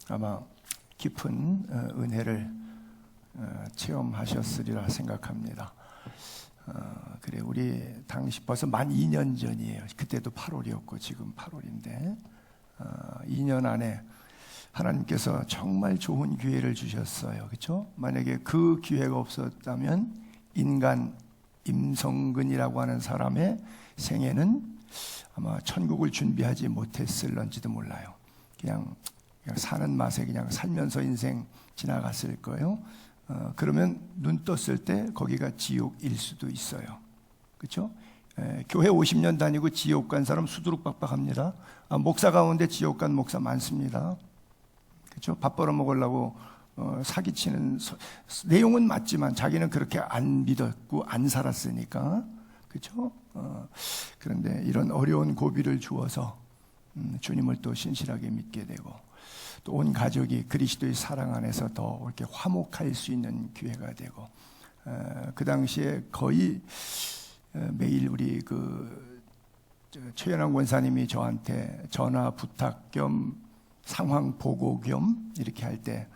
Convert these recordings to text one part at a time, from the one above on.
아마 깊은 은혜를 체험하셨으리라 생각합니다. 그래, 우리 당시 벌써 만 2년 전이에요. 그때도 8월이었고 지금 8월인데 2년 안에 하나님께서 정말 좋은 기회를 주셨어요. 그렇죠? 만약에 그 기회가 없었다면 인간 임성근이라고 하는 사람의 생애는 아마 천국을 준비하지 못했을런지도 몰라요. 그냥 사는 맛에 그냥 살면서 인생 지나갔을 거예요. 그러면 눈 떴을 때 거기가 지옥일 수도 있어요. 그렇죠? 교회 50년 다니고 지옥 간 사람 수두룩박박합니다. 목사 가운데 지옥 간 목사 많습니다. 그렇죠? 밥 벌어 먹으려고 사기치는 내용은 맞지만 자기는 그렇게 안 믿었고 안 살았으니까. 그렇죠? 그런데 이런 어려운 고비를 주어서 주님을 또 신실하게 믿게 되고 또 온 가족이 그리스도의 사랑 안에서 더 이렇게 화목할 수 있는 기회가 되고 그 당시에 거의 매일 우리 최연한 권사님이 저한테 전화 부탁 겸 상황 보고 겸 이렇게 할 때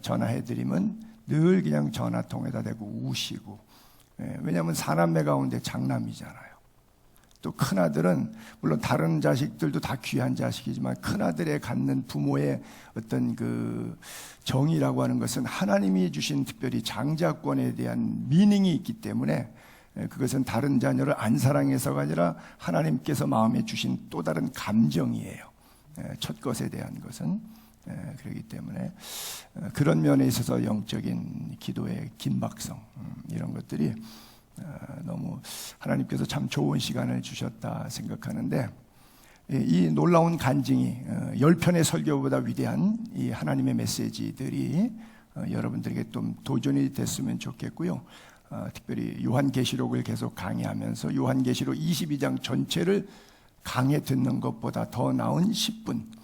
전화해드리면 늘 그냥 전화통에다 대고 우시고, 왜냐하면 사남매 가운데 장남이잖아요. 또 큰아들은 물론 다른 자식들도 다 귀한 자식이지만 큰아들에 갖는 부모의 어떤 그 정의라고 하는 것은 하나님이 주신 특별히 장자권에 대한 미닝이 있기 때문에 그것은 다른 자녀를 안 사랑해서가 아니라 하나님께서 마음에 주신 또 다른 감정이에요. 첫 것에 대한 것은. 그렇기 때문에 그런 면에 있어서 영적인 기도의 긴박성, 이런 것들이 너무 하나님께서 참 좋은 시간을 주셨다 생각하는데, 이 놀라운 간증이 10편의 설교보다 위대한 이 하나님의 메시지들이 여러분들에게 좀 도전이 됐으면 좋겠고요. 특별히 요한계시록을 계속 강의하면서 요한계시록 22장 전체를 강해 듣는 것보다 더 나은 10분.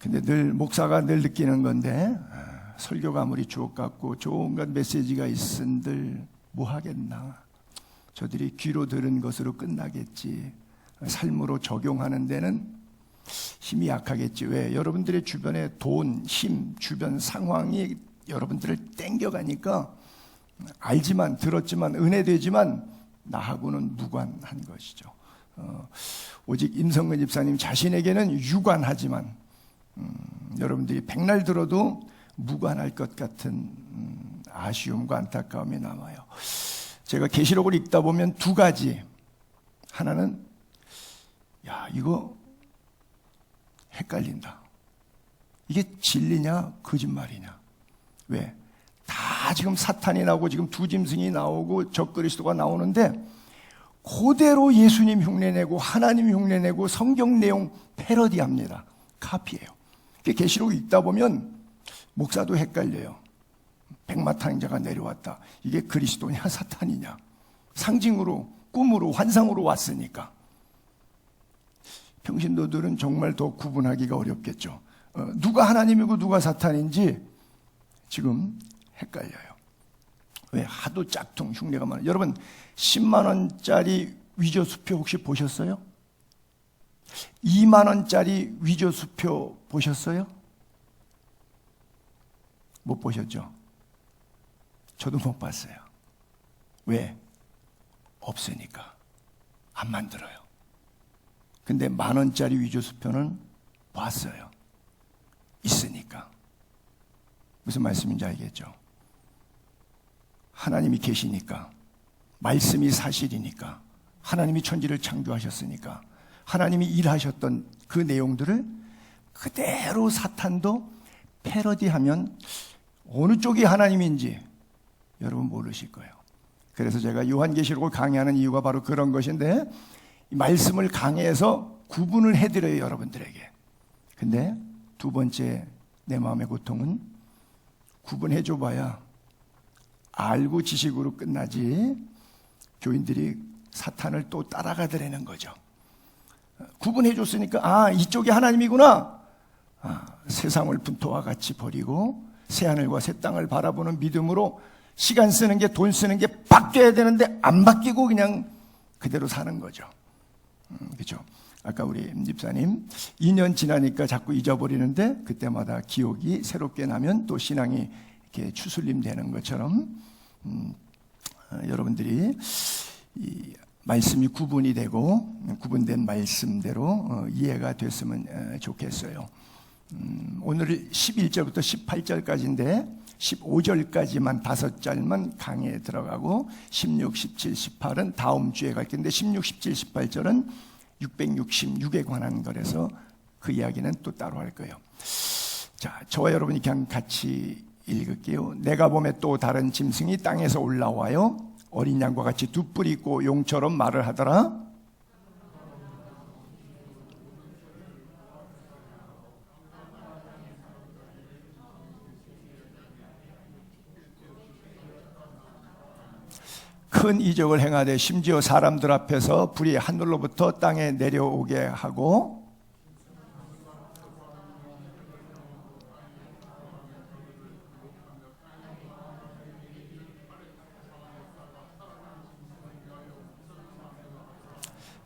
근데 늘 목사가 늘 느끼는 건데, 설교가 아무리 주옥 같고 좋은 것 메시지가 있은들 뭐 하겠나, 저들이 귀로 들은 것으로 끝나겠지, 삶으로 적용하는 데는 힘이 약하겠지. 왜? 여러분들의 주변에 돈, 힘, 주변 상황이 여러분들을 땡겨가니까 알지만 들었지만 은혜되지만 나하고는 무관한 것이죠. 오직 임성근 집사님 자신에게는 유관하지만 여러분들이 백날 들어도 무관할 것 같은 아쉬움과 안타까움이 남아요. 제가 계시록을 읽다 보면 두 가지. 하나는 이거 헷갈린다. 이게 진리냐 거짓말이냐. 왜? 다 지금 사탄이 나오고 지금 두 짐승이 나오고 적그리스도가 나오는데 그대로 예수님 흉내내고 하나님 흉내내고 성경 내용 패러디합니다. 카피해요. 계시록 읽다 보면 목사도 헷갈려요. 백마탄자가 내려왔다. 이게 그리스도냐 사탄이냐. 상징으로, 꿈으로, 환상으로 왔으니까. 평신도들은 정말 더 구분하기가 어렵겠죠. 누가 하나님이고 누가 사탄인지 지금 헷갈려요. 왜? 하도 짝퉁 흉내가 많아요. 여러분 10만 원짜리 위조수표 혹시 보셨어요? 2만 원짜리 위조수표 보셨어요? 못 보셨죠? 저도 못 봤어요. 왜? 없으니까 안 만들어요. 근데 1만 원짜리 위조수표는 봤어요. 있으니까. 무슨 말씀인지 알겠죠? 하나님이 계시니까, 말씀이 사실이니까, 하나님이 천지를 창조하셨으니까, 하나님이 일하셨던 그 내용들을 그대로 사탄도 패러디하면 어느 쪽이 하나님인지 여러분 모르실 거예요. 그래서 제가 요한계시록을 강의하는 이유가 바로 그런 것인데, 말씀을 강의해서 구분을 해드려요, 여러분들에게. 근데 두 번째 내 마음의 고통은 구분해줘봐야 알고 지식으로 끝나지 교인들이 사탄을 또 따라가더라는 거죠. 구분해줬으니까 이쪽이 하나님이구나. 세상을 분토와 같이 버리고 새하늘과 새 땅을 바라보는 믿음으로 시간 쓰는 게, 돈 쓰는 게 바뀌어야 되는데 안 바뀌고 그냥 그대로 사는 거죠. 그렇죠? 아까 우리 집사님 2년 지나니까 자꾸 잊어버리는데 그때마다 기억이 새롭게 나면 또 신앙이 이렇게 추슬림 되는 것처럼 여러분들이 이 말씀이 구분이 되고 구분된 말씀대로 이해가 됐으면 좋겠어요. 오늘 11절부터 18절까지인데 15절까지만 5절만 강의에 들어가고 16, 17, 18은 다음 주에 갈 텐데 16, 17, 18절은 666에 관한 거라서 그 이야기는 또 따로 할 거예요. 자, 저와 여러분이 그냥 같이 읽을게요. 내가 보매 또 다른 짐승이 땅에서 올라와요. 어린 양과 같이 두 뿔이 있고 용처럼 말을 하더라. 큰 이적을 행하되 심지어 사람들 앞에서 불이 하늘로부터 땅에 내려오게 하고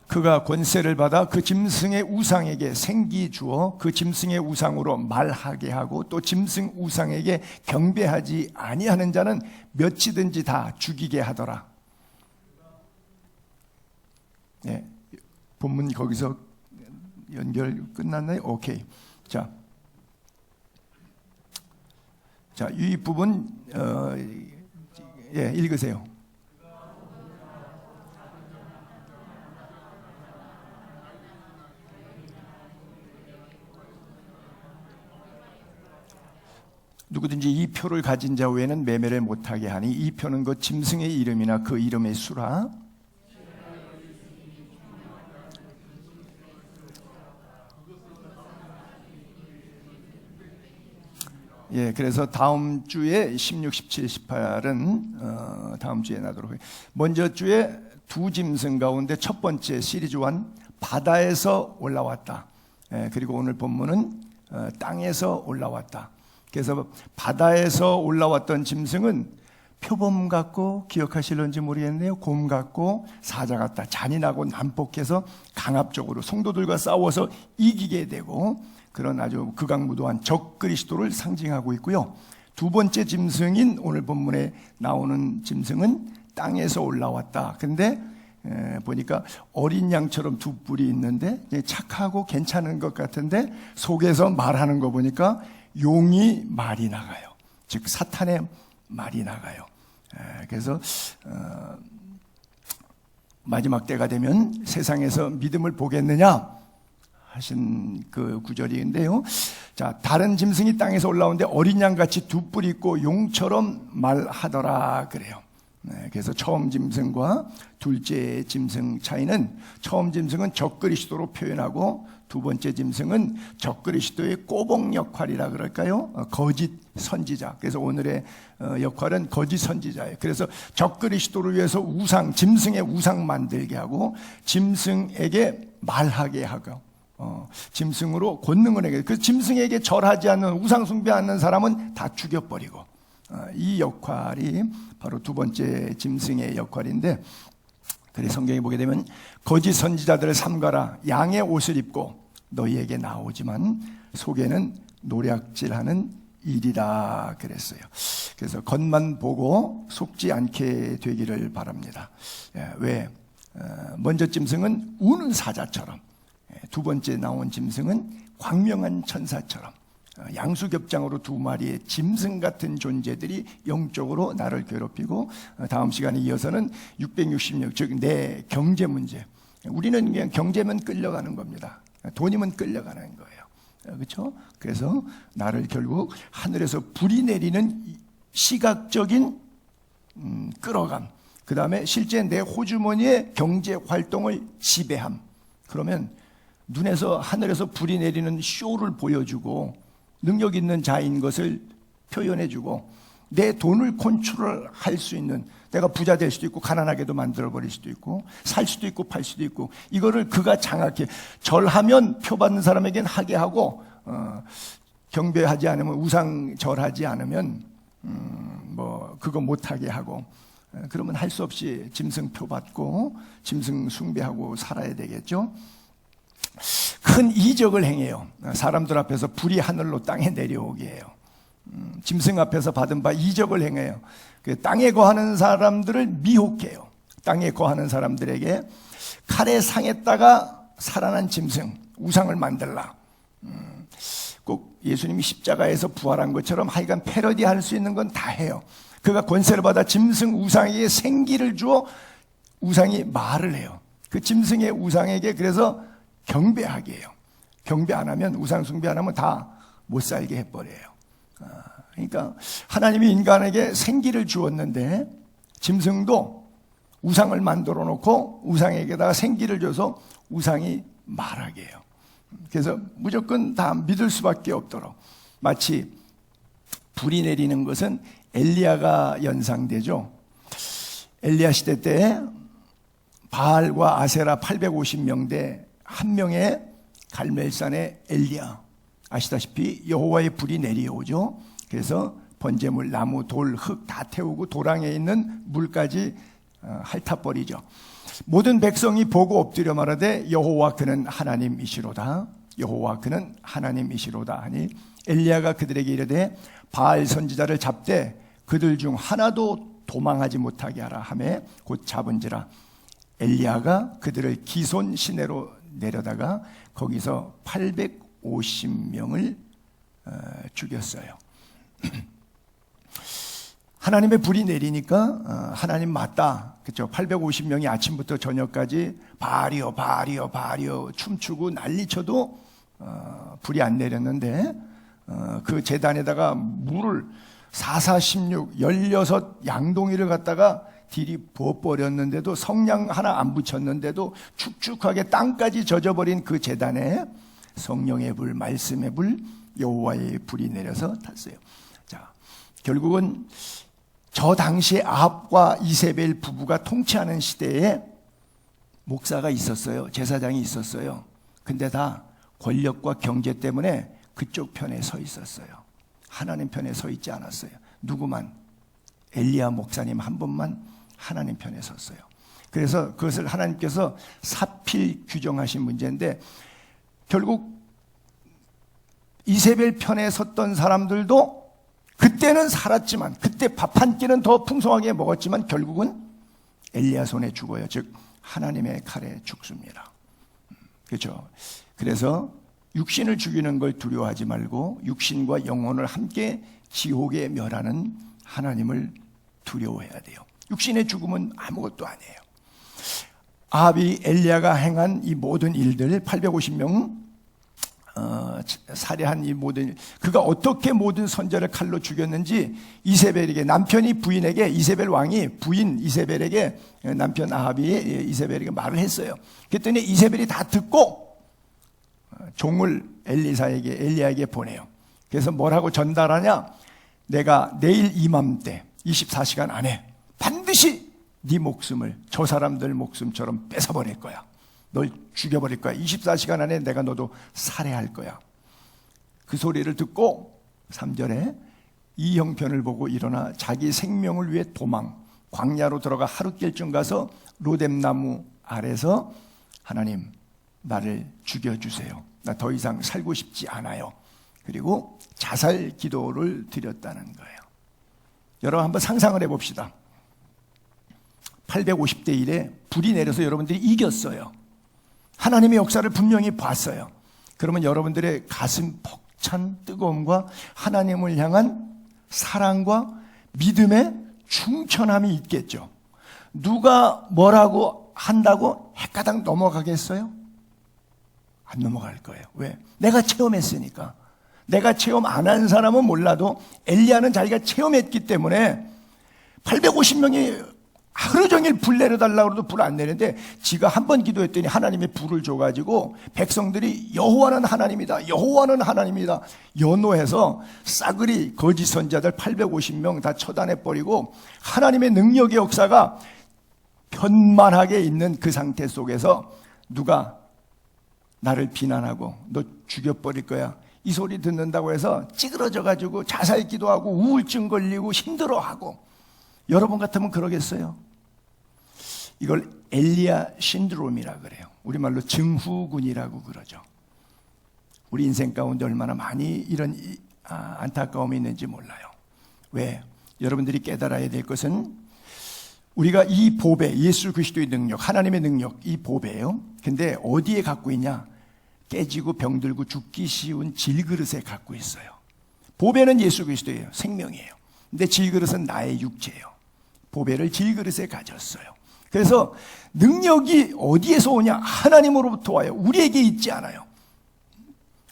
그가 권세를 받아 그 짐승의 우상에게 생기 주어 그 짐승의 우상으로 말하게 하고 또 짐승 우상에게 경배하지 아니하는 자는 몇이든지 다 죽이게 하더라. 네, 본문 거기서 연결 끝났나요? 오케이. 자, 이 부분 읽으세요. 누구든지 이 표를 가진 자 외에는 매매를 못하게 하니 이 표는 그 짐승의 이름이나 그 이름의 수라. 예, 그래서 다음 주에 16, 17, 18은 다음 주에 나도록 해요. 먼저 주에 두 짐승 가운데 첫 번째 시리즈 1 바다에서 올라왔다. 예, 그리고 오늘 본문은 땅에서 올라왔다. 그래서 바다에서 올라왔던 짐승은 표범 같고 기억하실런지 모르겠네요. 곰 같고 사자 같다. 잔인하고 난폭해서 강압적으로 성도들과 싸워서 이기게 되고 그런 아주 극악무도한 적그리스도를 상징하고 있고요. 두 번째 짐승인 오늘 본문에 나오는 짐승은 땅에서 올라왔다. 근데 보니까 어린 양처럼 두 뿔이 있는데 착하고 괜찮은 것 같은데 속에서 말하는 거 보니까 용이 말이 나가요. 즉 사탄의 말이 나가요. 그래서 마지막 때가 되면 세상에서 믿음을 보겠느냐 하신 그 구절인데요. 자, 다른 짐승이 땅에서 올라오는데 어린 양같이 두 뿔이 있고 용처럼 말하더라 그래요. 그래서 처음 짐승과 둘째 짐승 차이는 처음 짐승은 적그리스도로 표현하고 두 번째 짐승은 적그리스도의 꼬복 역할이라 그럴까요? 거짓 선지자. 그래서 오늘의 역할은 거짓 선지자예요. 그래서 적그리스도를 위해서 우상, 짐승의 우상 만들게 하고 짐승에게 말하게 하고 짐승으로 권능을 해게. 그 짐승에게 절하지 않는 우상 숭배하는 사람은 다 죽여버리고 이 역할이 바로 두 번째 짐승의 역할인데 그래서 성경에 보게 되면 거짓 선지자들을 삼가라. 양의 옷을 입고 너희에게 나오지만 속에는 노략질하는 일이라 그랬어요. 그래서 겉만 보고 속지 않게 되기를 바랍니다. 왜? 먼저 짐승은 우는 사자처럼 두 번째 나온 짐승은 광명한 천사처럼 양수겹장으로 두 마리의 짐승 같은 존재들이 영적으로 나를 괴롭히고 다음 시간에 이어서는 666, 즉 내 경제 문제. 우리는 그냥 경제면 끌려가는 겁니다. 돈이면 끌려가는 거예요. 그렇죠? 그래서 나를 결국 하늘에서 불이 내리는 시각적인 끌어감, 그 다음에 실제 내 호주머니의 경제 활동을 지배함. 그러면 눈에서 하늘에서 불이 내리는 쇼를 보여주고 능력 있는 자인 것을 표현해주고 내 돈을 컨트롤할 수 있는, 내가 부자 될 수도 있고 가난하게도 만들어버릴 수도 있고 살 수도 있고 팔 수도 있고, 이거를 그가 장악해. 절하면 표받는 사람에겐 하게 하고 경배하지 않으면, 우상 절하지 않으면 뭐 그거 못하게 하고, 그러면 할 수 없이 짐승 표받고 짐승 숭배하고 살아야 되겠죠. 큰 이적을 행해요. 사람들 앞에서 불이 하늘로 땅에 내려오게 해요. 짐승 앞에서 받은 바 이적을 행해요. 땅에 거하는 사람들을 미혹해요. 땅에 거하는 사람들에게 칼에 상했다가 살아난 짐승, 우상을 만들라. 꼭 예수님이 십자가에서 부활한 것처럼 하여간 패러디할 수 있는 건 다 해요. 그가 권세를 받아 짐승 우상에게 생기를 주어 우상이 말을 해요. 그 짐승의 우상에게 그래서 경배하게 해요. 경배 안 하면, 우상 숭배 안 하면 다 못 살게 해버려요. 그러니까 하나님이 인간에게 생기를 주었는데 짐승도 우상을 만들어 놓고 우상에게다가 생기를 줘서 우상이 말하게 해요. 그래서 무조건 다 믿을 수밖에 없도록, 마치 불이 내리는 것은 엘리야가 연상되죠. 엘리야 시대 때 바알과 아세라 850명대 한 명의 갈멜산의 엘리야, 아시다시피 여호와의 불이 내려오죠. 그래서 번제물, 나무, 돌, 흙 다 태우고 도랑에 있는 물까지 핥아버리죠. 모든 백성이 보고 엎드려 말하되 여호와 그는 하나님이시로다, 여호와 그는 하나님이시로다 하니 엘리야가 그들에게 이르되 바알 선지자를 잡되 그들 중 하나도 도망하지 못하게 하라 하매 곧 잡은지라. 엘리야가 그들을 기손 시내로 내려다가 거기서 850명을 죽였어요. 하나님의 불이 내리니까 하나님 맞다, 그렇죠? 850명이 아침부터 저녁까지 바알이여 바알이여 바알이여 춤추고 난리쳐도 불이 안 내렸는데, 그 제단에다가 물을 4416 16 양동이를 갖다가 딜이 부어버렸는데도, 성냥 하나 안 붙였는데도 축축하게 땅까지 젖어버린 그 제단에 성령의 불, 말씀의 불, 여호와의 불이 내려서 탔어요. 자, 결국은 저 당시에 아합과 이세벨 부부가 통치하는 시대에 목사가 있었어요. 제사장이 있었어요. 근데 다 권력과 경제 때문에 그쪽 편에 서 있었어요. 하나님 편에 서 있지 않았어요. 누구만? 엘리야 목사님 한 분만 하나님 편에 섰어요. 그래서 그것을 하나님께서 사필 규정하신 문제인데, 결국 이세벨 편에 섰던 사람들도 그때는 살았지만, 그때 밥 한 끼는 더 풍성하게 먹었지만 결국은 엘리야 손에 죽어요. 즉 하나님의 칼에 죽습니다. 그렇죠? 그래서 육신을 죽이는 걸 두려워하지 말고 육신과 영혼을 함께 지옥에 멸하는 하나님을 두려워해야 돼요. 육신의 죽음은 아무것도 아니에요. 아합이 엘리야가 행한 이 모든 일들, 850명 살해한 이 모든, 그가 어떻게 모든 선지자를 칼로 죽였는지 이세벨에게, 남편이 부인에게, 이세벨 왕이 부인 이세벨에게, 남편 아합이 이세벨에게 말을 했어요. 그랬더니 이세벨이 다 듣고 종을 엘리야에게 보내요. 그래서 뭐라고 전달하냐? 내가 내일 이맘때 24시간 안에 반드시 네 목숨을 저 사람들 목숨처럼 뺏어버릴 거야. 널 죽여버릴 거야. 24시간 안에 내가 너도 살해할 거야. 그 소리를 듣고 3절에 이 형편을 보고 일어나 자기 생명을 위해 도망, 광야로 들어가 하룻길쯤 가서 로뎀나무 아래서 하나님 나를 죽여주세요. 나 더 이상 살고 싶지 않아요. 그리고 자살 기도를 드렸다는 거예요. 여러분 한번 상상을 해봅시다. 850대 1에 불이 내려서 여러분들이 이겼어요. 하나님의 역사를 분명히 봤어요. 그러면 여러분들의 가슴 벅찬 뜨거움과 하나님을 향한 사랑과 믿음의 충천함이 있겠죠. 누가 뭐라고 한다고 헷가닥 넘어가겠어요? 안 넘어갈 거예요. 왜? 내가 체험했으니까. 내가 체험 안 한 사람은 몰라도 엘리야는 자기가 체험했기 때문에 850명이 하루 종일 불 내려달라고 해도 불 안 내는데, 지가 한 번 기도했더니 하나님이 불을 줘가지고 백성들이 여호와는 하나님이다, 여호와는 하나님이다 연호해서 싸그리 거짓 선지자들 850명 다 처단해버리고, 하나님의 능력의 역사가 편만하게 있는 그 상태 속에서 누가 나를 비난하고 너 죽여버릴 거야 이 소리 듣는다고 해서 찌그러져가지고 자살 기도하고 우울증 걸리고 힘들어하고, 여러분 같으면 그러겠어요? 이걸 엘리야 신드롬이라 그래요. 우리말로 증후군이라고 그러죠. 우리 인생 가운데 얼마나 많이 이런 안타까움이 있는지 몰라요. 왜? 여러분들이 깨달아야 될 것은 우리가 이 보배, 예수 그리스도의 능력, 하나님의 능력, 이 보배예요. 근데 어디에 갖고 있냐? 깨지고 병들고 죽기 쉬운 질그릇에 갖고 있어요. 보배는 예수 그리스도예요. 생명이에요. 근데 질그릇은 나의 육체예요. 보배를 질그릇에 가졌어요. 그래서 능력이 어디에서 오냐? 하나님으로부터 와요. 우리에게 있지 않아요.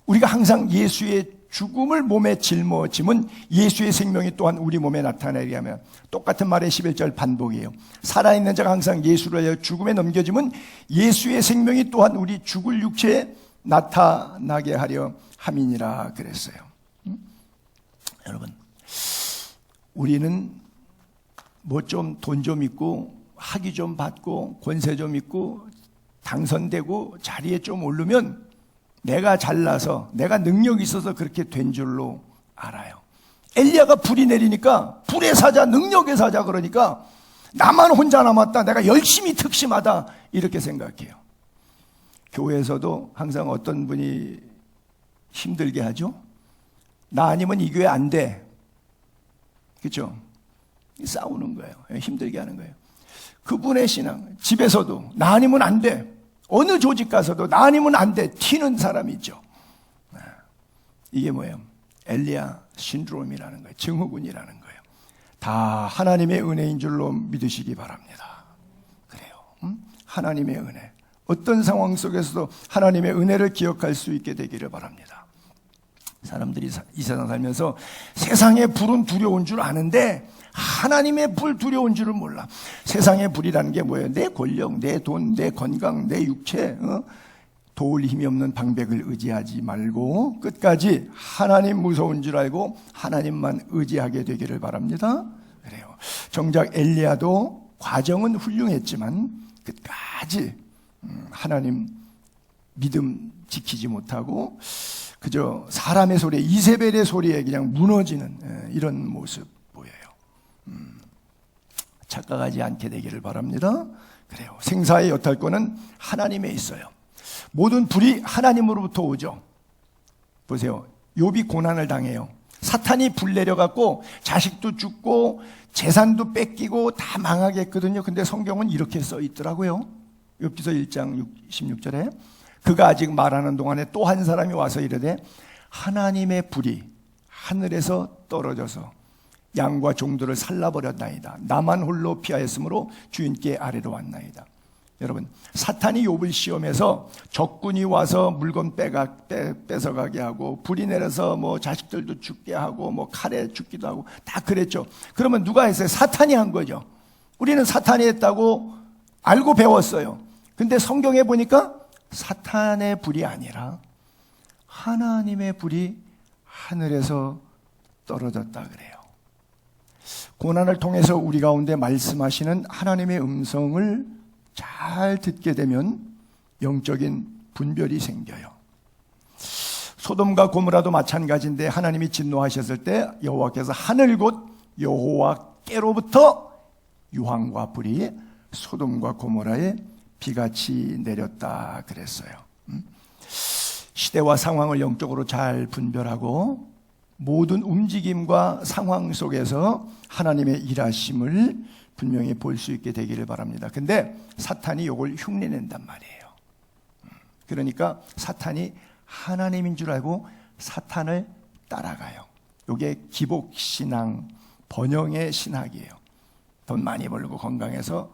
우리가 항상 예수의 죽음을 몸에 짊어짐은 예수의 생명이 또한 우리 몸에 나타나게 하면 똑같은 말의 11절 반복이에요. 살아있는 자가 항상 예수를 하여 죽음에 넘겨짐은 예수의 생명이 또한 우리 죽을 육체에 나타나게 하려 함이니라 그랬어요. 여러분, 우리는 뭐 좀 돈 좀 있고 학위 좀 받고 권세 좀 있고 당선되고 자리에 좀 오르면 내가 잘나서 내가 능력이 있어서 그렇게 된 줄로 알아요. 엘리야가 불이 내리니까 불의 사자, 능력의 사자 그러니까 나만 혼자 남았다, 내가 열심히 특심하다 이렇게 생각해요. 교회에서도 항상 어떤 분이 힘들게 하죠. 나 아니면 이 교회 안 돼. 그렇죠? 싸우는 거예요. 힘들게 하는 거예요. 그분의 신앙, 집에서도 나 아니면 안 돼. 어느 조직 가서도 나 아니면 안 돼. 튀는 사람이 있죠. 이게 뭐예요? 엘리야 신드롬이라는 거예요. 증후군이라는 거예요. 다 하나님의 은혜인 줄로 믿으시기 바랍니다. 그래요. 하나님의 은혜. 어떤 상황 속에서도 하나님의 은혜를 기억할 수 있게 되기를 바랍니다. 사람들이 이 세상 살면서 세상의 불은 두려운 줄 아는데 하나님의 불 두려운 줄은 몰라. 세상의 불이라는 게 뭐예요? 내 권력, 내 돈, 내 건강, 내 육체, 도울 힘이 없는 방백을 의지하지 말고 끝까지 하나님 무서운 줄 알고 하나님만 의지하게 되기를 바랍니다. 그래요. 정작 엘리야도 과정은 훌륭했지만 끝까지 하나님 믿음 지키지 못하고 그저 사람의 소리에, 이세벨의 소리에 그냥 무너지는 이런 모습 보여요. 착각하지 않게 되기를 바랍니다. 그래요. 생사의 여탈권은 하나님에 있어요. 모든 불이 하나님으로부터 오죠. 보세요. 욥이 고난을 당해요. 사탄이 불 내려갖고 자식도 죽고 재산도 뺏기고 다 망하게 했거든요. 근데 성경은 이렇게 써 있더라고요. 욥기서 1장 16절에 그가 아직 말하는 동안에 또 한 사람이 와서 이르되 하나님의 불이 하늘에서 떨어져서 양과 종들을 살라버렸나이다. 나만 홀로 피하였으므로 주인께 아래로 왔나이다. 여러분, 사탄이 욥을 시험해서 적군이 와서 물건 뺏어가게 하고 불이 내려서 뭐 자식들도 죽게 하고 뭐 칼에 죽기도 하고 다 그랬죠. 그러면 누가 했어요? 사탄이 한 거죠. 우리는 사탄이 했다고 알고 배웠어요. 근데 성경에 보니까 사탄의 불이 아니라 하나님의 불이 하늘에서 떨어졌다 그래요. 고난을 통해서 우리 가운데 말씀하시는 하나님의 음성을 잘 듣게 되면 영적인 분별이 생겨요. 소돔과 고모라도 마찬가지인데 하나님이 진노하셨을 때 여호와께서 하늘 곧 여호와께로부터 유황과 불이 소돔과 고모라에 비같이 내렸다 그랬어요. 시대와 상황을 영적으로 잘 분별하고 모든 움직임과 상황 속에서 하나님의 일하심을 분명히 볼 수 있게 되기를 바랍니다. 근데 사탄이 이걸 흉내낸단 말이에요. 그러니까 사탄이 하나님인 줄 알고 사탄을 따라가요. 이게 기복신앙, 번영의 신학이에요. 돈 많이 벌고 건강해서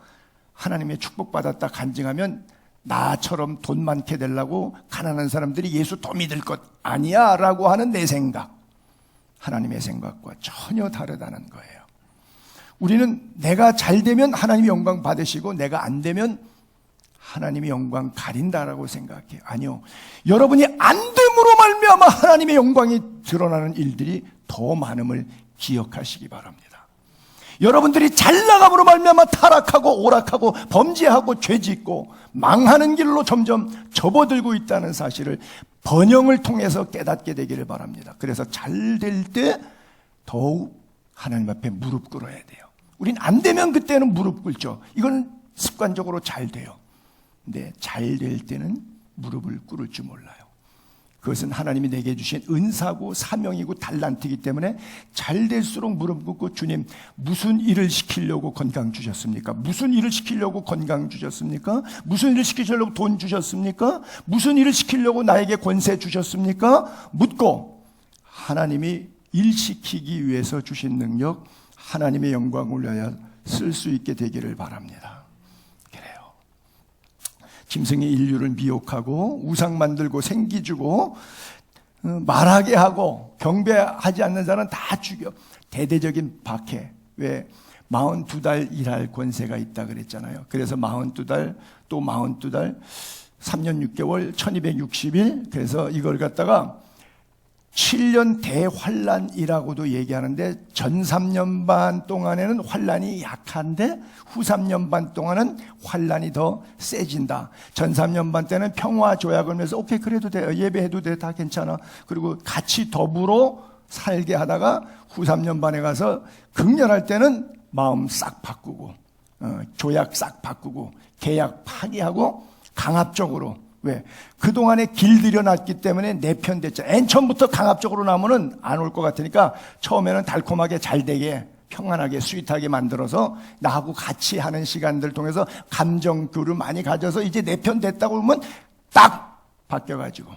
하나님의 축복받았다 간증하면 나처럼 돈 많게 되려고 가난한 사람들이 예수 더 믿을 것 아니야 라고 하는 내 생각, 하나님의 생각과 전혀 다르다는 거예요. 우리는 내가 잘 되면 하나님이 영광 받으시고 내가 안 되면 하나님이 영광 가린다라고 생각해요. 아니요, 여러분이 안 됨으로 말미암아 하나님의 영광이 드러나는 일들이 더 많음을 기억하시기 바랍니다. 여러분들이 잘 나감으로 말미암아 타락하고 오락하고 범죄하고 죄짓고 망하는 길로 점점 접어들고 있다는 사실을 번영을 통해서 깨닫게 되기를 바랍니다. 그래서 잘 될 때 더욱 하나님 앞에 무릎 꿇어야 돼요. 우린 안 되면 그때는 무릎 꿇죠. 이건 습관적으로 잘 돼요. 근데 잘 될 때는 무릎을 꿇을 줄 몰라요. 그것은 하나님이 내게 주신 은사고 사명이고 달란트이기 때문에 잘 될수록 무릎 꿇고, 주님, 무슨 일을 시키려고 건강 주셨습니까? 무슨 일을 시키려고 건강 주셨습니까? 무슨 일을 시키려고 돈 주셨습니까? 무슨 일을 시키려고 나에게 권세 주셨습니까? 묻고, 하나님이 일 시키기 위해서 주신 능력, 하나님의 영광을 위하여 쓸 수 있게 되기를 바랍니다. 짐승이 인류를 미혹하고 우상 만들고 생기 주고 말하게 하고 경배하지 않는 자는 다 죽여. 대대적인 박해. 왜? 42달 일할 권세가 있다 그랬잖아요. 그래서 42달 또 42달 3년 6개월 1260일. 그래서 이걸 갖다가 7년 대환란이라고도 얘기하는데, 전 3년 반 동안에는 환란이 약한데 후 3년 반 동안은 환란이 더 세진다. 전 3년 반 때는 평화 조약을 하면서 오케이, 그래도 돼, 예배해도 돼, 다 괜찮아, 그리고 같이 더불어 살게 하다가 후 3년 반에 가서 극렬할 때는 마음 싹 바꾸고 조약 싹 바꾸고 계약 파기하고 강압적으로. 왜? 그동안에 길들여 놨기 때문에 내 편 됐죠. 맨 처음부터 강압적으로 나오면 안 올 것 같으니까 처음에는 달콤하게 잘 되게, 평안하게, 스윗하게 만들어서 나하고 같이 하는 시간들 통해서 감정 교류를 많이 가져서 이제 내 편 됐다고 하면 딱 바뀌어가지고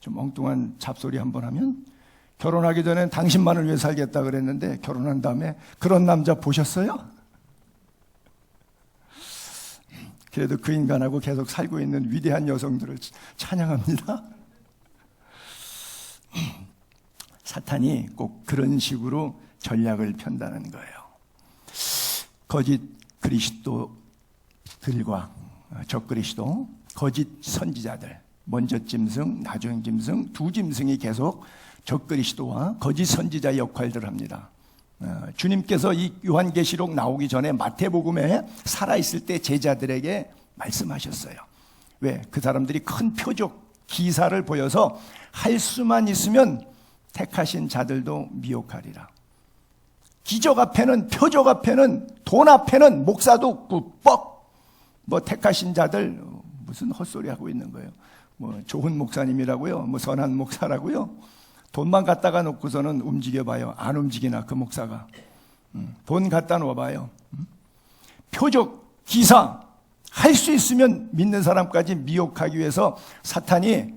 좀 엉뚱한 잡소리 한번 하면, 결혼하기 전엔 당신만을 위해 살겠다 그랬는데 결혼한 다음에 그런 남자 보셨어요? 그래도 그 인간하고 계속 살고 있는 위대한 여성들을 찬양합니다. 사탄이 꼭 그런 식으로 전략을 편다는 거예요. 거짓 그리스도들과 적그리스도, 거짓 선지자들, 먼저 짐승, 나중 짐승, 두 짐승이 계속 적그리스도와 거짓 선지자 역할들을 합니다. 주님께서 이 요한계시록 나오기 전에 마태복음에 살아있을 때 제자들에게 말씀하셨어요. 왜? 그 사람들이 큰 표적 기사를 보여서 할 수만 있으면 택하신 자들도 미혹하리라. 기적 앞에는, 표적 앞에는, 돈 앞에는 목사도 없고 뭐 택하신 자들 무슨 헛소리 하고 있는 거예요. 뭐 좋은 목사님이라고요, 뭐 선한 목사라고요. 돈만 갖다가 놓고서는 움직여봐요. 안 움직이나 그 목사가. 돈 갖다 놓아봐요. 표적, 기사, 할 수 있으면 믿는 사람까지 미혹하기 위해서 사탄이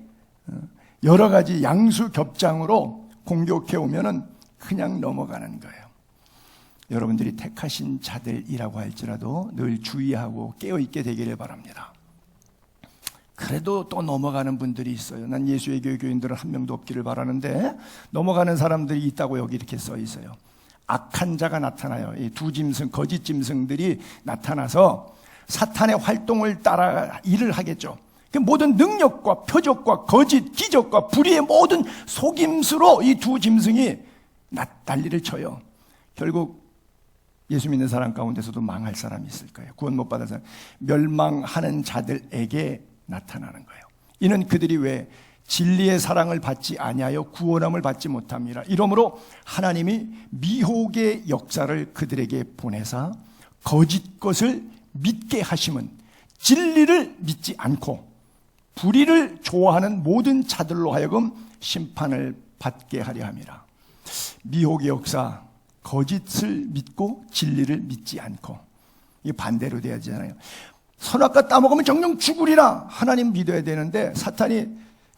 여러 가지 양수겹장으로 공격해 오면은 그냥 넘어가는 거예요. 여러분들이 택하신 자들이라고 할지라도 늘 주의하고 깨어있게 되기를 바랍니다. 그래도 또 넘어가는 분들이 있어요. 난 예수의 교회 교인들은 한 명도 없기를 바라는데 넘어가는 사람들이 있다고 여기 이렇게 써 있어요. 악한 자가 나타나요. 이 두 짐승, 거짓 짐승들이 나타나서 사탄의 활동을 따라 일을 하겠죠. 그 모든 능력과 표적과 거짓, 기적과 불의의 모든 속임수로 이 두 짐승이 난리를 쳐요. 결국 예수 믿는 사람 가운데서도 망할 사람이 있을 거예요. 구원 못 받은 사람, 멸망하는 자들에게 나타나는 거예요. 이는 그들이 왜 진리의 사랑을 받지 아니하여 구원함을 받지 못함이라. 이러므로 하나님이 미혹의 역사를 그들에게 보내사 거짓 것을 믿게 하심은 진리를 믿지 않고 불의를 좋아하는 모든 자들로 하여금 심판을 받게 하려 함이라. 미혹의 역사, 거짓을 믿고 진리를 믿지 않고, 이게 반대로 돼야 되잖아요. 선악과 따먹으면 정령 죽으리라. 하나님 믿어야 되는데 사탄이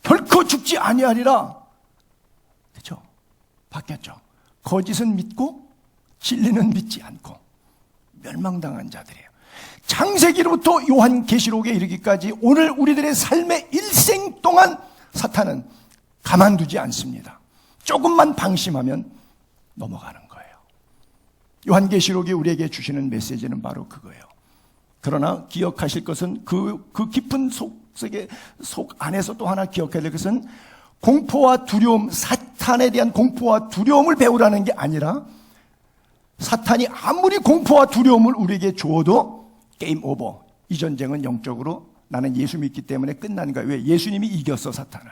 결코 죽지 아니하리라. 그렇죠? 바뀌었죠. 거짓은 믿고 진리는 믿지 않고 멸망당한 자들이에요. 창세기로부터 요한계시록에 이르기까지 오늘 우리들의 삶의 일생 동안 사탄은 가만두지 않습니다. 조금만 방심하면 넘어가는 거예요. 요한계시록이 우리에게 주시는 메시지는 바로 그거예요. 그러나 기억하실 것은 그 깊은 속 안에서 또 하나 기억해야 될 것은 공포와 두려움, 사탄에 대한 공포와 두려움을 배우라는 게 아니라 사탄이 아무리 공포와 두려움을 우리에게 주어도 게임 오버. 이 전쟁은 영적으로 나는 예수 믿기 때문에 끝난 거야. 왜? 예수님이 이겼어, 사탄을.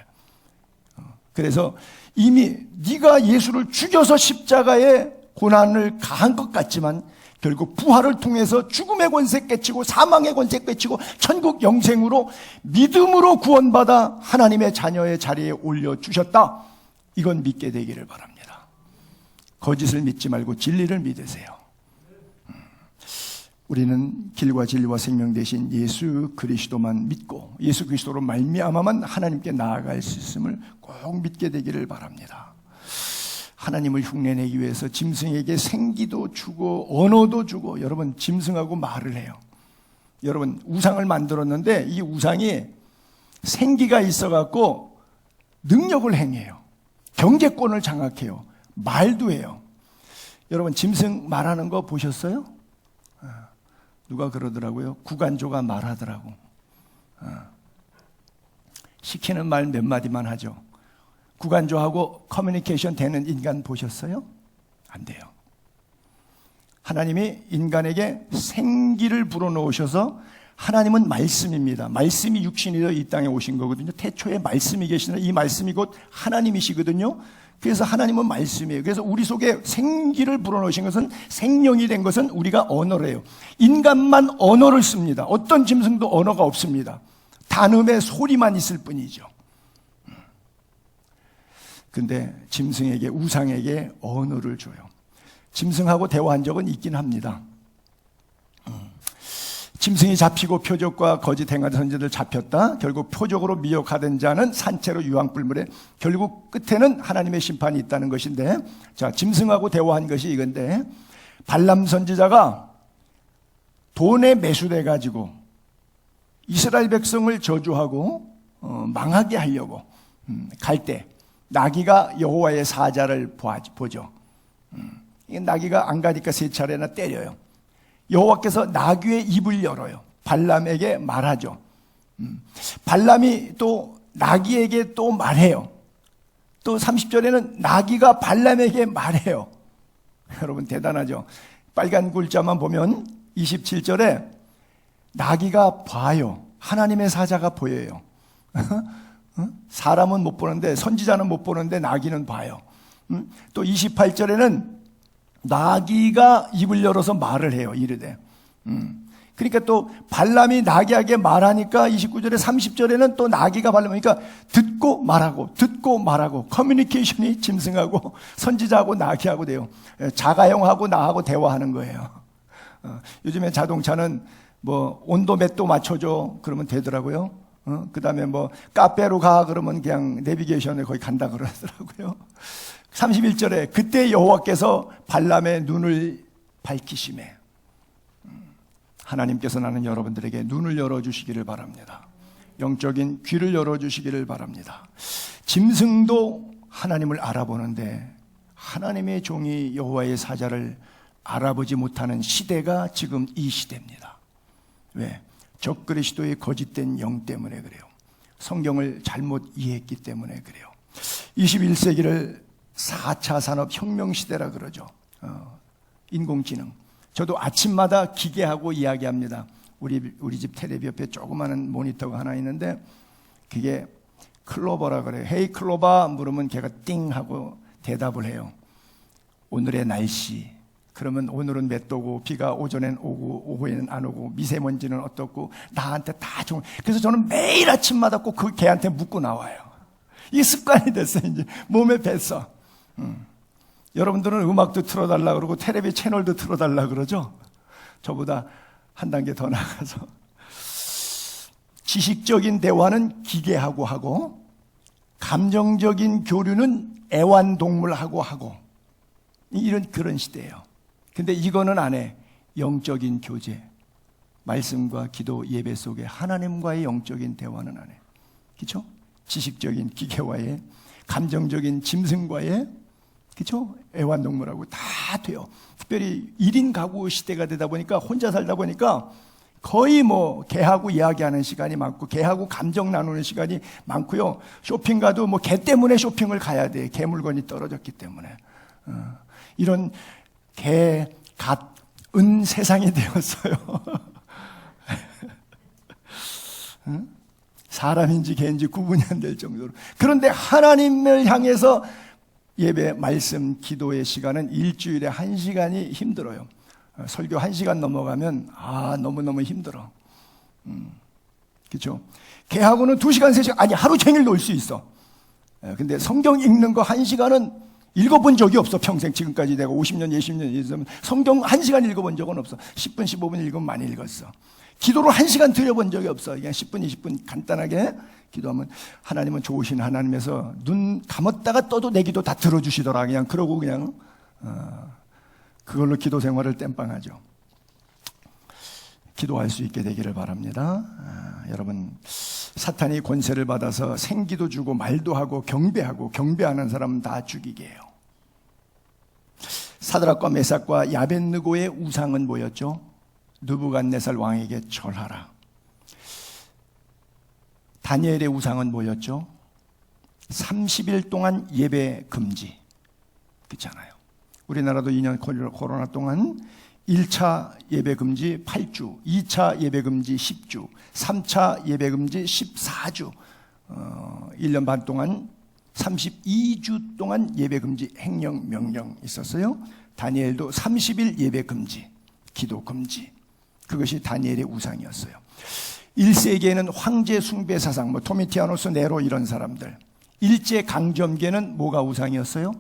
그래서 이미 네가 예수를 죽여서 십자가에 고난을 가한 것 같지만 결국 부활을 통해서 죽음의 권세 깨치고 사망의 권세 깨치고 천국 영생으로 믿음으로 구원받아 하나님의 자녀의 자리에 올려주셨다. 이건 믿게 되기를 바랍니다. 거짓을 믿지 말고 진리를 믿으세요. 우리는 길과 진리와 생명 되신 예수 그리스도만 믿고 예수 그리스도로 말미암아만 하나님께 나아갈 수 있음을 꼭 믿게 되기를 바랍니다. 하나님을 흉내내기 위해서 짐승에게 생기도 주고 언어도 주고, 여러분 짐승하고 말을 해요. 여러분 우상을 만들었는데 이 우상이 생기가 있어갖고 능력을 행해요. 경제권을 장악해요. 말도 해요. 여러분 짐승 말하는 거 보셨어요? 누가 그러더라고요. 구간조가 말하더라고. 시키는 말 몇 마디만 하죠. 구간조하고 커뮤니케이션 되는 인간 보셨어요? 안 돼요. 하나님이 인간에게 생기를 불어넣으셔서, 하나님은 말씀입니다. 말씀이 육신이 되어 이 땅에 오신 거거든요. 태초에 말씀이 계시는, 이 말씀이 곧 하나님이시거든요. 그래서 하나님은 말씀이에요. 그래서 우리 속에 생기를 불어넣으신 것은, 생명이 된 것은 우리가 언어를 해요. 인간만 언어를 씁니다. 어떤 짐승도 언어가 없습니다. 단음의 소리만 있을 뿐이죠. 근데 짐승에게, 우상에게 언어를 줘요. 짐승하고 대화한 적은 있긴 합니다. 짐승이 잡히고 표적과 거짓 행하던 선지자들 잡혔다. 결국 표적으로 미혹하던 자는 산채로 유황불물에, 결국 끝에는 하나님의 심판이 있다는 것인데, 자, 짐승하고 대화한 것이 이건데, 발람 선지자가 돈에 매수돼 가지고 이스라엘 백성을 저주하고 망하게 하려고 갈 때 나귀가 여호와의 사자를 보죠. 나귀가 안 가니까 3차례나 때려요. 여호와께서 나귀의 입을 열어요. 발람에게 말하죠. 발람이 또 나귀에게 또 말해요. 또 30절에는 나귀가 발람에게 말해요. 여러분 대단하죠. 빨간 글자만 보면 27절에 나귀가 봐요. 하나님의 사자가 보여요. 사람은 못 보는데, 선지자는 못 보는데 나귀는 봐요. 또 28절에는 나귀가 입을 열어서 말을 해요. 이르되. 그러니까 또 발람이 나귀에게 말하니까 29절에 30절에는 또 나귀가 발람하니까 듣고 말하고 커뮤니케이션이 짐승하고 선지자하고 나귀하고 돼요. 자가용하고 나하고 대화하는 거예요. 요즘에 자동차는 뭐 온도 몇 도 맞춰줘 그러면 되더라고요. 그 다음에 뭐 카페로 가 그러면 그냥 내비게이션에 거의 간다 그러더라고요. 31절에 그때 여호와께서 발람의 눈을 밝히시매. 하나님께서 나는 여러분들에게 눈을 열어주시기를 바랍니다. 영적인 귀를 열어주시기를 바랍니다. 짐승도 하나님을 알아보는데 하나님의 종이 여호와의 사자를 알아보지 못하는 시대가 지금 이 시대입니다. 왜? 적그리스도의 거짓된 영 때문에 그래요. 성경을 잘못 이해했기 때문에 그래요. 21세기를 4차 산업혁명 시대라 그러죠. 인공지능. 저도 아침마다 기계하고 이야기합니다. 우리 집 텔레비 옆에 조그마한 모니터가 하나 있는데 그게 클로버라 그래요. 헤이 클로버 물으면 걔가 띵 하고 대답을 해요. 오늘의 날씨. 그러면 오늘은 몇 도고, 비가 오전엔 오고 오후에는 안 오고, 미세먼지는 어떻고, 나한테 다 좋은. 그래서 저는 매일 아침마다 꼭 그 걔한테 묻고 나와요. 이게 습관이 됐어요. 이제 몸에 뱄어. 여러분들은 음악도 틀어달라 그러고 텔레비 채널도 틀어달라 그러죠. 저보다 한 단계 더 나가서 지식적인 대화는 기계하고 하고, 감정적인 교류는 애완동물하고 하고, 이런 그런 시대예요. 근데 이거는 안 해. 영적인 교제, 말씀과 기도, 예배 속에 하나님과의 영적인 대화는 안 해. 그렇죠? 지식적인 기계와의, 감정적인 짐승과의, 그렇죠? 애완동물하고 다 돼요. 특별히 1인 가구 시대가 되다 보니까, 혼자 살다 보니까 거의 뭐 개하고 이야기하는 시간이 많고, 개하고 감정 나누는 시간이 많고요. 쇼핑 가도 뭐 개 때문에 쇼핑을 가야 돼. 개 물건이 떨어졌기 때문에. 이런 개, 갓, 은 세상이 되었어요. 사람인지 개인지 구분이 안 될 정도로. 그런데 하나님을 향해서 예배, 말씀, 기도의 시간은 일주일에 1시간이 힘들어요. 설교 1시간 넘어가면 너무너무 힘들어. 그렇죠? 걔하고는 2시간, 3시간, 아니 하루 종일 놀 수 있어. 근데 성경 읽는 거 1시간은 읽어본 적이 없어. 평생 지금까지 내가 50년, 20년 있으면 성경 1시간 읽어본 적은 없어. 10분, 15분 읽으면 많이 읽었어. 기도를 1시간 드려본 적이 없어. 그냥 10분, 20분 간단하게 기도하면 하나님은 좋으신 하나님에서 눈 감았다가 떠도 내 기도 다 들어주시더라. 그냥 그러고 그냥 그걸로 기도 생활을 땜빵하죠. 기도할 수 있게 되기를 바랍니다. 여러분, 사탄이 권세를 받아서 생기도 주고 말도 하고 경배하는 사람은 다 죽이게 해요. 사드락과 메삭과 야벳느고의 우상은 뭐였죠? 느부갓네살 왕에게 절하라. 다니엘의 우상은 뭐였죠? 30일 동안 예배 금지. 그렇잖아요. 우리나라도 2년 코로나 동안 1차 예배 금지 8주, 2차 예배 금지 10주, 3차 예배 금지 14주, 1년 반 동안 32주 동안 예배 금지 행령 명령 있었어요. 다니엘도 30일 예배 금지, 기도 금지. 그것이 다니엘의 우상이었어요. 1세기에는 황제 숭배 사상, 토미티아노스, 네로 이런 사람들. 일제 강점기에는 뭐가 우상이었어요?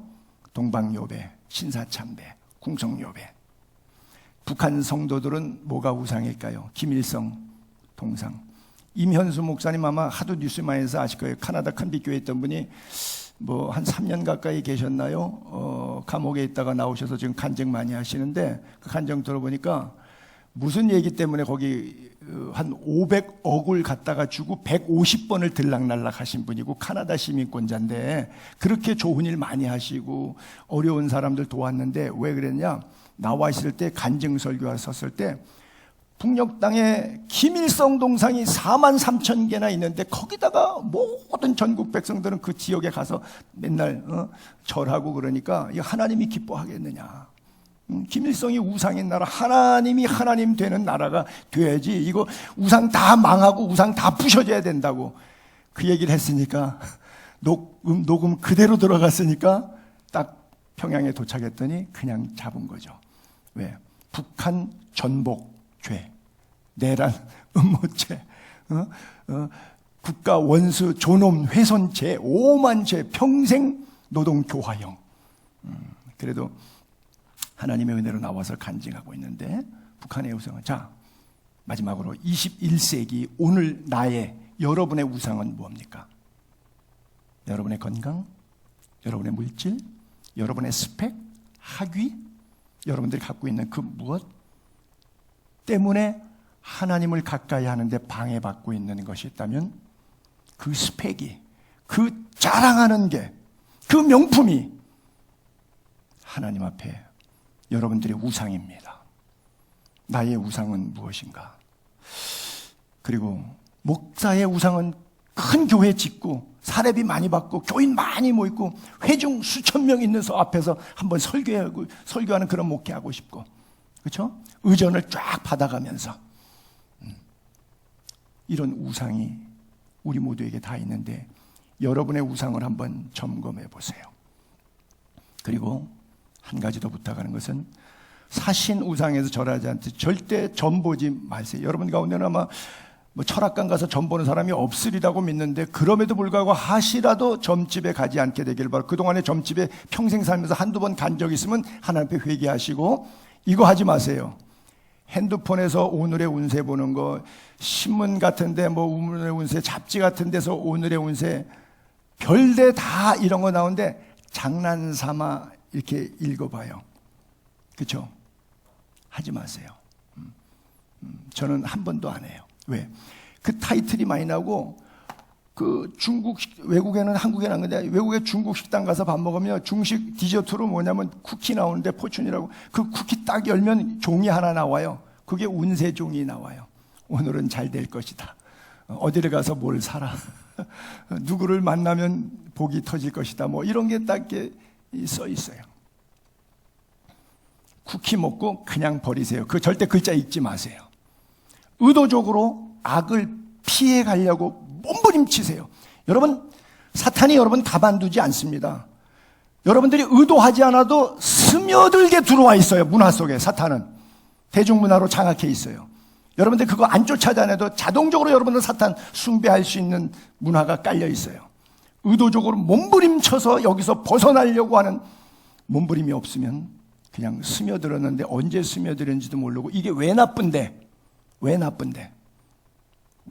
동방요배, 신사참배, 궁성요배. 북한 성도들은 뭐가 우상일까요? 김일성 동상. 임현수 목사님 아마 하도 뉴스만에서 아실 거예요. 카나다 큰빛교회 있던 분이 한 3년 가까이 계셨나요? 감옥에 있다가 나오셔서 지금 간증 많이 하시는데 그 간증 들어보니까 무슨 얘기 때문에 거기 한 500억을 갖다가 주고 150번을 들락날락 하신 분이고 카나다 시민권자인데 그렇게 좋은 일 많이 하시고 어려운 사람들 도왔는데 왜 그랬냐? 나와 있을 때 간증 설교가 섰을 때 북녘 땅에 김일성 동상이 43,000개나 있는데 거기다가 모든 전국 백성들은 그 지역에 가서 맨날 절하고 그러니까 이 하나님이 기뻐하겠느냐? 김일성이 우상인 나라, 하나님이 하나님 되는 나라가 돼야지. 이거 우상 다 망하고 우상 다 부셔져야 된다고 그 얘기를 했으니까 녹음 그대로 들어갔으니까 딱 평양에 도착했더니 그냥 잡은 거죠. 왜? 북한 전복죄, 내란 음모죄, 국가 원수 존엄 훼손죄, 오만죄, 평생 노동교화형. 그래도 하나님의 은혜로 나와서 간증하고 있는데 북한의 우상은 자 마지막으로 21세기 오늘 여러분의 우상은 뭡니까? 여러분의 건강, 여러분의 물질, 여러분의 스펙, 학위, 여러분들이 갖고 있는 그 무엇 때문에 하나님을 가까이 하는데 방해받고 있는 것이 있다면 그 스펙이, 그 자랑하는 게, 그 명품이 하나님 앞에 여러분들의 우상입니다. 나의 우상은 무엇인가? 그리고 목사의 우상은 큰 교회 짓고 사례비 많이 받고 교인 많이 모이고 회중 수천 명 있는 앞에서 한번 설교하는 그런 목회하고 싶고, 그렇죠? 의전을 쫙 받아가면서 이런 우상이 우리 모두에게 다 있는데 여러분의 우상을 한번 점검해 보세요. 그리고 한 가지 더 부탁하는 것은 사신 우상에서 절하지 않듯 절대 점 보지 마세요. 여러분 가운데는 아마 철학관 가서 점 보는 사람이 없으리라고 믿는데 그럼에도 불구하고 하시라도 점집에 가지 않게 되길 바라고, 그동안에 점집에 평생 살면서 한두 번 간 적 있으면 하나님 앞에 회개하시고 이거 하지 마세요. 핸드폰에서 오늘의 운세 보는 거, 신문 같은데 오늘의 운세, 잡지 같은 데서 오늘의 운세, 별데 다 이런 거 나오는데 장난삼아 이렇게 읽어봐요. 그렇죠? 하지 마세요. 저는 한 번도 안 해요. 왜? 그 타이틀이 많이 나오고 그 중국 외국에는 한국에 난 건데 외국에 중국 식당 가서 밥 먹으면 중식 디저트로 뭐냐면 쿠키 나오는데 포춘이라고 그 쿠키 딱 열면 종이 하나 나와요. 그게 운세 종이 나와요. 오늘은 잘 될 것이다. 어디를 가서 뭘 사라. 누구를 만나면 복이 터질 것이다. 이런 게 딱 써 있어요. 쿠키 먹고 그냥 버리세요. 그 절대 글자 읽지 마세요. 의도적으로 악을 피해 가려고 몸부림치세요. 여러분, 사탄이 여러분 가만두지 않습니다. 여러분들이 의도하지 않아도 스며들게 들어와 있어요. 문화 속에 사탄은. 대중문화로 장악해 있어요. 여러분들 그거 안 쫓아다녀도 자동적으로 여러분들 사탄 숭배할 수 있는 문화가 깔려 있어요. 의도적으로 몸부림쳐서 여기서 벗어나려고 하는 몸부림이 없으면 그냥 스며들었는데 언제 스며들었는지도 모르고 이게 왜 나쁜데? 왜 나쁜데?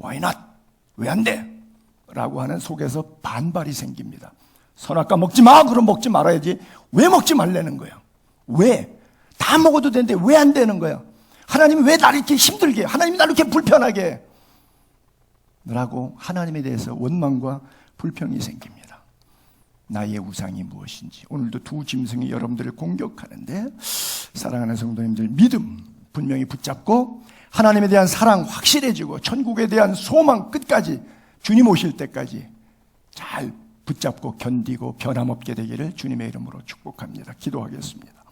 Why not? 왜 안 돼? 라고 하는 속에서 반발이 생깁니다. 선악과 먹지 마! 그럼 먹지 말아야지. 왜 먹지 말라는 거예요? 왜? 다 먹어도 되는데 왜 안 되는 거예요? 하나님이 왜 나를 이렇게 힘들게 해? 하나님이 나를 이렇게 불편하게 해? 라고 하나님에 대해서 원망과 불평이 생깁니다. 나의 우상이 무엇인지. 오늘도 두 짐승이 여러분들을 공격하는데 사랑하는 성도님들, 믿음 분명히 붙잡고 하나님에 대한 사랑 확실해지고 천국에 대한 소망 끝까지 주님 오실 때까지 잘 붙잡고 견디고 변함없게 되기를 주님의 이름으로 축복합니다. 기도하겠습니다.